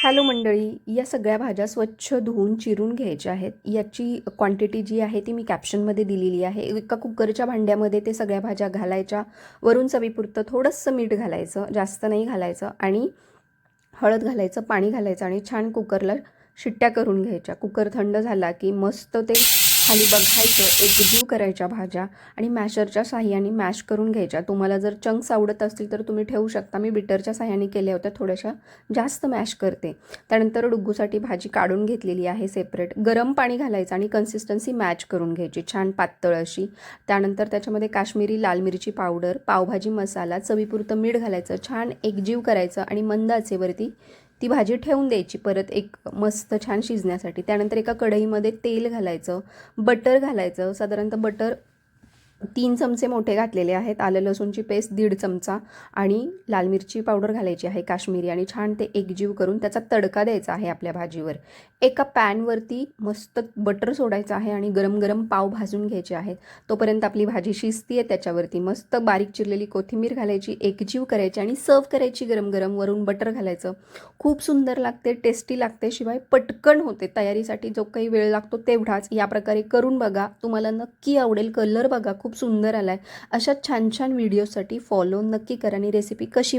Hello मंडळी, या सगळ्या भाज्या स्वच्छ धुवून चिरून घ्यायच्या आहेत. याची क्वांटिटी जी आहे ती मी कॅप्शनमध्ये दिलेली आहे. एका कुकरच्या भांड्यामध्ये ते सगळ्या भाज्या घालायच्या. वरून चवीपुरतं थोडंसं मीठ घालायचं, जास्त नाही घालायचं, आणि हळद घालायचं, पाणी घालायचं आणि छान कुकरला शिट्ट्या करून घ्यायच्या. कुकर थंड झाला की मस्त ते खाली बघायचं, एकजीव करायच्या भाज्या आणि मॅशरच्या साहाय्याने मॅश करून घ्यायच्या. तुम्हाला जर चंक्स आवडत असतील तर तुम्ही ठेवू शकता. मी बिटरच्या साहाय्याने केल्या होत्या, थोड्याशा जास्त मॅश करते. त्यानंतर डुग्गूसाठी भाजी काढून घेतलेली आहे सेपरेट. गरम पाणी घालायचं आणि कन्सिस्टन्सी मॅच करून घ्यायची छान पातळ अशी. त्यानंतर त्याच्यामध्ये काश्मीरी लाल मिरची पावडर, पावभाजी मसाला, चवीपुरतं मीठ घालायचं, छान एकजीव करायचं आणि मंद आचेवरती ती भाजी ठेवून द्यायची परत एक मस्त छान शिजण्यासाठी. त्यानंतर एका कढईमध्ये तेल घालायचं, बटर घालायचं. साधारणतः बटर 3 चमचे मोठे घातलेले आहेत. आलं लसूणची पेस्ट 1.5 चमचा आणि लाल मिरची पावडर घालायची आहे काश्मीरी, आणि छान ते एकजीव करून त्याचा तडका द्यायचा आहे आपल्या भाजीवर. एका पॅनवरती मस्त बटर सोडायचं आहे आणि गरम गरम पाव भाजून घ्यायचे आहेत. तोपर्यंत आपली भाजी शिजती आहे. त्याच्यावरती मस्त बारीक चिरलेली कोथिंबीर घालायची, एकजीव करायची आणि सर्व करायची गरम गरम. वरून बटर घालायचं. खूप सुंदर लागते, टेस्टी लागते, शिवाय पटकन होते. तयारीसाठी जो काही वेळ लागतो तेवढाच. या प्रकारे करून बघा, तुम्हाला नक्की आवडेल. कलर बघा खूप सुंदर आलाय. अशा छान छान व्हिडिओसाठी फॉलो नक्की करा आणि रेसिपी कशी